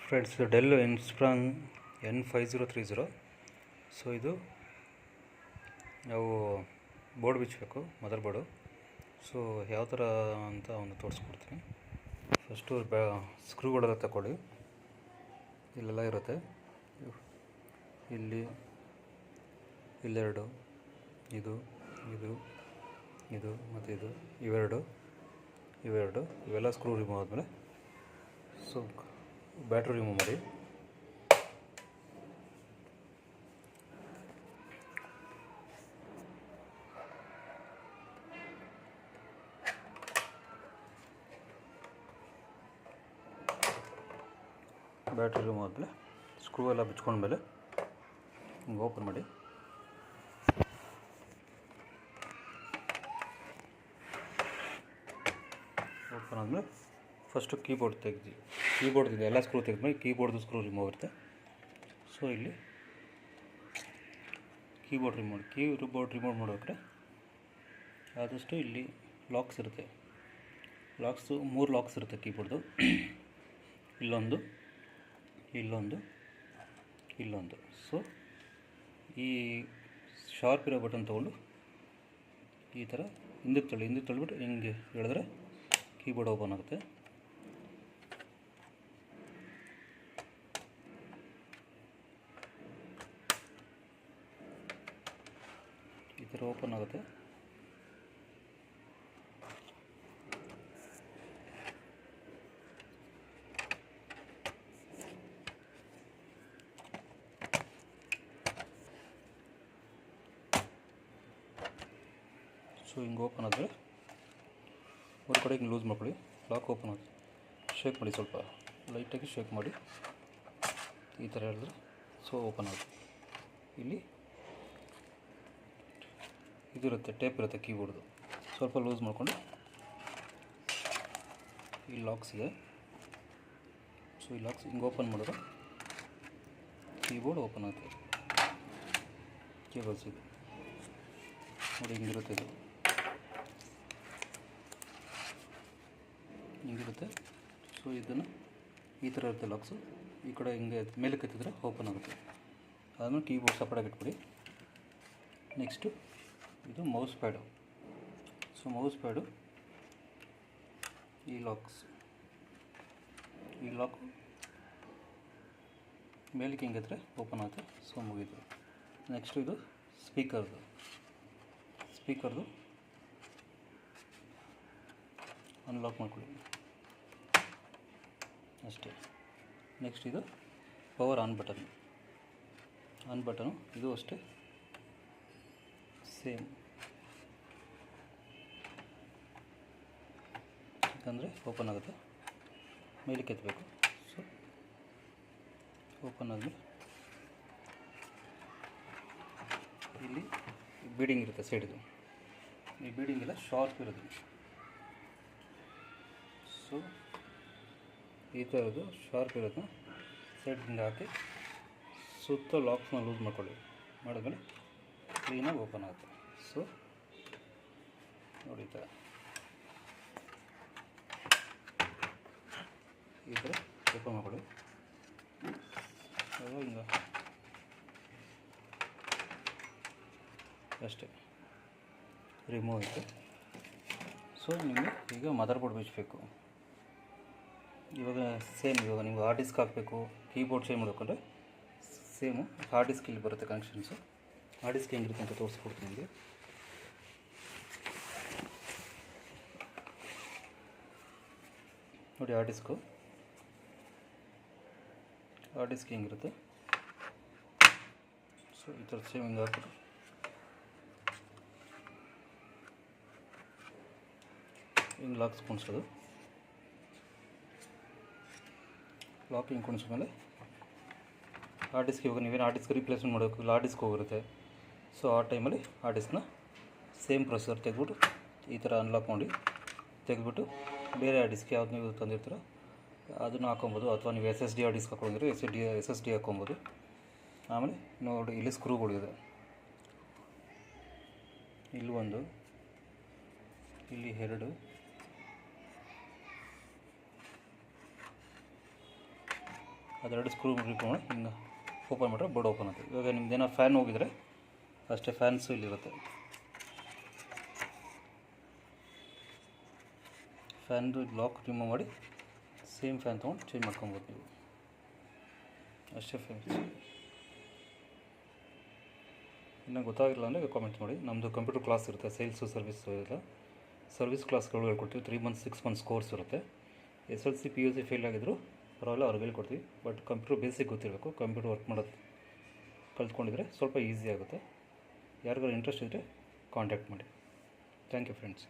Friends, ಇದು del ಇನ್ಸ್ಪ್ರಾನ್ N5030. So ಇದು ನಾವು ಬೋರ್ಡ್ ಬಿಚ್ಚಬೇಕು, ಮದರ್ ಬೋರ್ಡು. ಸೊ ಯಾವ ಥರ ಅಂತ ಒಂದು ತೋರಿಸ್ಕೊಡ್ತೀನಿ. ಫಸ್ಟು ಸ್ಕ್ರೂಗಳೆಲ್ಲ ತಗೊಳ್ಳಿ. ಇಲ್ಲೆಲ್ಲ ಇರುತ್ತೆ, ಇಲ್ಲೆರಡು, ಇದು ಇದು ಇದು ಮತ್ತು ಇವೆರಡು ಇವೆಲ್ಲ ಸ್ಕ್ರೂ ರಿಮೂವ್ ಆದಮೇಲೆ ಸೊ ಬ್ಯಾಟ್ರಿ ರಿಮೂವ್ ಮಾಡಿ. ಬ್ಯಾಟ್ರಿ ರಿಮೂವ್ ಆದಮೇಲೆ ಸ್ಕ್ರೂ ಎಲ್ಲ ಬಿಚ್ಕೊಂಡ್ಮೇಲೆ ಹಿಂಗೆ ಓಪನ್ ಮಾಡಿ. ಓಪನ್ ಆದಮೇಲೆ ಫಸ್ಟು ಕೀಬೋರ್ಡ್ದಿದೆ ಎಲ್ಲ ಸ್ಕ್ರೂ ತೆಗೆದ್ಮೇಲೆ ಕೀಬೋರ್ಡ್ದು ಸ್ಕ್ರೂ ರಿಮೂವ್ ಇರುತ್ತೆ. ಸೊ ಇಲ್ಲಿ ಕೀಬೋರ್ಡ್ ರಿಮೂವ್ ಮಾಡಬೇಕಾದ್ರೆ ಆದಷ್ಟು ಇಲ್ಲಿ ಲಾಕ್ಸ್ ಇರುತ್ತೆ. ಮೂರು ಲಾಕ್ಸ್ ಇರುತ್ತೆ ಕೀಬೋರ್ಡ್ದು. ಇಲ್ಲೊಂದು. ಸೊ ಈ ಶಾರ್ಪ್ ಇರೋ ಬಟನ್ ತೊಗೊಂಡು ಈ ಥರ ಹಿಂದಕ್ಕೆ ತಳ್ಳಿಬಿಟ್ಟು ಹಿಂಗೆ ಹೇಳಿದ್ರೆ ಕೀಬೋರ್ಡ್ ಓಪನ್ ಆಗುತ್ತೆ. ಈ ಥರ ಓಪನ್ ಆಗುತ್ತೆ. ಸೊ ಹಿಂಗೆ ಓಪನ್ ಆದರೆ ಒಂದು ಕಡೆ ಹಿಂಗೆ ಲೂಸ್ ಮಾಡ್ಕೊಳ್ಳಿ. ಲಾಕ್ ಓಪನ್ ಆಗುತ್ತೆ. ಶೇಕ್ ಮಾಡಿ, ಸ್ವಲ್ಪ ಲೈಟಾಗಿ ಶೇಕ್ ಮಾಡಿ, ಈ ಥರ ಹೇಳಿದ್ರೆ ಸೊ ಓಪನ್ ಆಗುತ್ತೆ. ಇಲ್ಲಿ ಇದಿರುತ್ತೆ, ಟೇಪ್ ಇರುತ್ತೆ ಕೀಬೋರ್ಡ್ದು. ಸ್ವಲ್ಪ ಲೂಸ್ ಮಾಡಿಕೊಂಡು ಈ ಲಾಕ್ಸ್ ಇದೆ. ಸೊ ಈ ಲಾಕ್ಸ್ ಹಿಂಗೆ ಓಪನ್ ಮಾಡಿದ್ರೆ ಕೀಬೋರ್ಡ್ ಓಪನ್ ಆಗುತ್ತೆ. ಕೇಬಲ್ಸ್ ಇದೆ ನೋಡಿ, ಹಿಂಗಿರುತ್ತೆ. ಹಿಂಗಿರುತ್ತೆ. ಸೊ ಇದನ್ನು ಈ ಥರ ಇರುತ್ತೆ ಲಾಕ್ಸು. ಈ ಕಡೆ ಹಿಂಗೆ ಮೇಲೆ ಕೆತ್ತಿದ್ರೆ ಓಪನ್ ಆಗುತ್ತೆ. ಅದನ್ನು ಕೀಬೋರ್ಡ್ ಸಪ್ರೇಟಾಗಿ ಇಟ್ಬಿಡಿ. ನೆಕ್ಸ್ಟು ಇದು mouse pad. So mouse pad ಈ ಲಾಕು ಮೇಲಕ್ಕೆ ಹಿಂಗಿದ್ರೆ ಓಪನ್ ಆಗುತ್ತೆ. ಸೊ ಮುಗಿದು. ನೆಕ್ಸ್ಟು ಇದು ಸ್ಪೀಕರ್ದು ಅನ್ಲಾಕ್ ಮಾಡ್ಕೊಳ್ಳಿ ಅಷ್ಟೇ. ನೆಕ್ಸ್ಟ್ ಇದು ಪವರ್ ಆನ್ ಬಟನು. ಇದು ಅಷ್ಟೇ ಸೇಮ್. ಯಾಕಂದರೆ ಓಪನ್ ಆಗುತ್ತೆ, ಮೇಲಕ್ಕೆ ಎತ್ತಬೇಕು. ಸೊ ಓಪನ್ ಆದಮೇಲೆ ಇಲ್ಲಿ ಬೀಡಿಂಗ್ ಇರುತ್ತೆ ಸೈಡ್ದು. ಈ ಬೀಡಿಂಗ್ ಎಲ್ಲ ಶಾರ್ಪ್ ಇರುತ್ತೆ. ಸೊ ಈ ಥರದ್ದು ಶಾರ್ಪ್ ಇರೋದನ್ನ ಸೈಡ್ ಹಿಂಗೆ ಹಾಕಿ ಸುತ್ತ ಲಾಕ್ಸ್ನ ಲೂಸ್ ಮಾಡಿದ್ಮೇಲೆ ಕ್ಲೀನಾಗಿ ಓಪನ್ ಆಗುತ್ತೆ. ಸೊ ನೋಡಿ, ಈ ಥರ ಓಪನ್ ಮಾಡ್ಕೊಳ್ಳಿ. ಹಿಂಗೆ ಅಷ್ಟೇ, ರಿಮೂವ್ ಆಯಿತು. ಸೊ ನಿಮಗೆ ಈಗ ಮದರ್ ಬೋರ್ಡ್ ಬಿಚ್ಚಬೇಕು. ಇವಾಗ ನಿಮ್ಗೆ ಹಾರ್ಡ್ ಡಿಸ್ಕ್ ಹಾಕಬೇಕು, ಕೀಬೋರ್ಡ್ ಚೇಂಜ್ ಮಾಡಬೇಕಂದ್ರೆ ಸೇಮು ಹಾರ್ಡ್ ಡಿಸ್ಕ್ ಇಲ್ಲಿ ಬರುತ್ತೆ ಕನೆಕ್ಷನ್ಸು. ಹಾರ್ಡ್ ಡಿಸ್ಕ್ ಹೆಂಗಿರುತ್ತೆ ಅಂತ ತೋರಿಸ್ಕೊಡ್ತೀನಿ ನಿಮಗೆ. ನೋಡಿ, ಹಾರ್ಡ್ ಡಿಸ್ಕ್ ಹೆಂಗಿರುತ್ತೆ. ಸೊ ಈ ಥರ ಸೇಮ್ ಹಿಂಗೆ ಹಾಕಿದ್ರು ಹಿಂಗೆ ಲಾಕ್ಸ್ ಕುಣಿಸೋದು. ಲಾಕಿಂಗ್ ಕುಣಿಸಿದ್ಮೇಲೆ ಹಾರ್ಡ್ ಡಿಸ್ಕ್, ಇವಾಗ ನೀವೇನು ಹಾರ್ಡ್ ಡಿಸ್ಕ್ ರಿಪ್ಲೇಸ್ಮೆಂಟ್ ಮಾಡಬೇಕು, ಇಲ್ಲ ಹಾರ್ಡ್ ಡಿಸ್ಕ್ ಹೋಗಿರುತ್ತೆ. ಸೊ ಆ ಟೈಮಲ್ಲಿ ಹಾರ್ಡ್ ಡಿಸ್ಕ್ನ ಸೇಮ್ ಪ್ರೊಸೆಸರ್ ತೆಗೆದ್ಬಿಟ್ಟು ಈ ಥರ ಅನ್ಲಾಕ್ ಮಾಡಿ ತೆಗೆದ್ಬಿಟ್ಟು ಬೇರೆ ಹಾರ್ಡ್ ಡಿಸ್ಕ್ ಯಾವ್ದು ನೀವು ತಂದಿರ್ತೀರೋ ಅದನ್ನು ಹಾಕೊಬೋದು. ಅಥವಾ ನೀವು SSD ಹಾರ್ಡ್ ಡಿಸ್ಕ್ ಹಾಕೊಂಡಿದ್ರೆ SSD ಹಾಕೊಬೋದು. ಆಮೇಲೆ ನೋಡಿ, ಇಲ್ಲಿ ಸ್ಕ್ರೂಗಳಿದೆ. ಇಲ್ಲಿ ಒಂದು, ಇಲ್ಲಿ ಎರಡು, ಅದೆರಡು ಸ್ಕ್ರೂ ಇಟ್ಕೊಂಡು ಹಿಂಗೆ ಓಪನ್ ಮಾಡಿದ್ರೆ ಬೋರ್ಡ್ ಓಪನ್ ಆಗುತ್ತೆ. ಇವಾಗ ನಿಮ್ದೇನೋ ಫ್ಯಾನ್ ಹೋಗಿದರೆ ಅಷ್ಟೇ, ಫ್ಯಾನ್ಸು ಇಲ್ಲಿರುತ್ತೆ. ಫ್ಯಾನ್ದು ಲಾಕ್ ರಿಮೂವ್ ಮಾಡಿ ಸೇಮ್ ಫ್ಯಾನ್ ತೊಗೊಂಡು ಚೇಂಜ್ ಮಾಡ್ಕೊಬೋದು ನೀವು. ಅಷ್ಟೇ ಫ್ರೆಂಡ್ಸ್. ಇನ್ನೂ ಗೊತ್ತಾಗಿಲ್ಲ ಅಂದರೆ ಕಾಮೆಂಟ್ ಮಾಡಿ. ನಮ್ಮದು ಕಂಪ್ಯೂಟರ್ ಕ್ಲಾಸ್ ಇರುತ್ತೆ, ಸೇಲ್ಸು ಸರ್ವಿಸು ಎಲ್ಲ ಸರ್ವಿಸ್ ಕ್ಲಾಸ್ಗಳು ಹೇಳ್ಕೊಡ್ತೀವಿ. 3 ಮಂತ್ಸ್ 6 ಮಂತ್ಸ್ ಕೋರ್ಸ್ ಇರುತ್ತೆ. SLC PUC ಫೇಲ್ ಆಗಿದ್ರು ಪರವಾಗಿಲ್ಲ, ಅವ್ರಿಗೆ ಹೇಳ್ಕೊಡ್ತೀವಿ. ಬಟ್ ಕಂಪ್ಯೂಟರ್ ಬೇಸಿಕ್ ಗೊತ್ತಿರಬೇಕು. ಕಂಪ್ಯೂಟರ್ ವರ್ಕ್ ಮಾಡೋದು ಕಲ್ತ್ಕೊಂಡಿದ್ರೆ ಸ್ವಲ್ಪ ಈಸಿ ಆಗುತ್ತೆ. ಯಾರಿಗಾರು ಇಂಟ್ರೆಸ್ಟ್ ಇದ್ದರೆ ಕಾಂಟ್ಯಾಕ್ಟ್ ಮಾಡಿ. Thank you friends.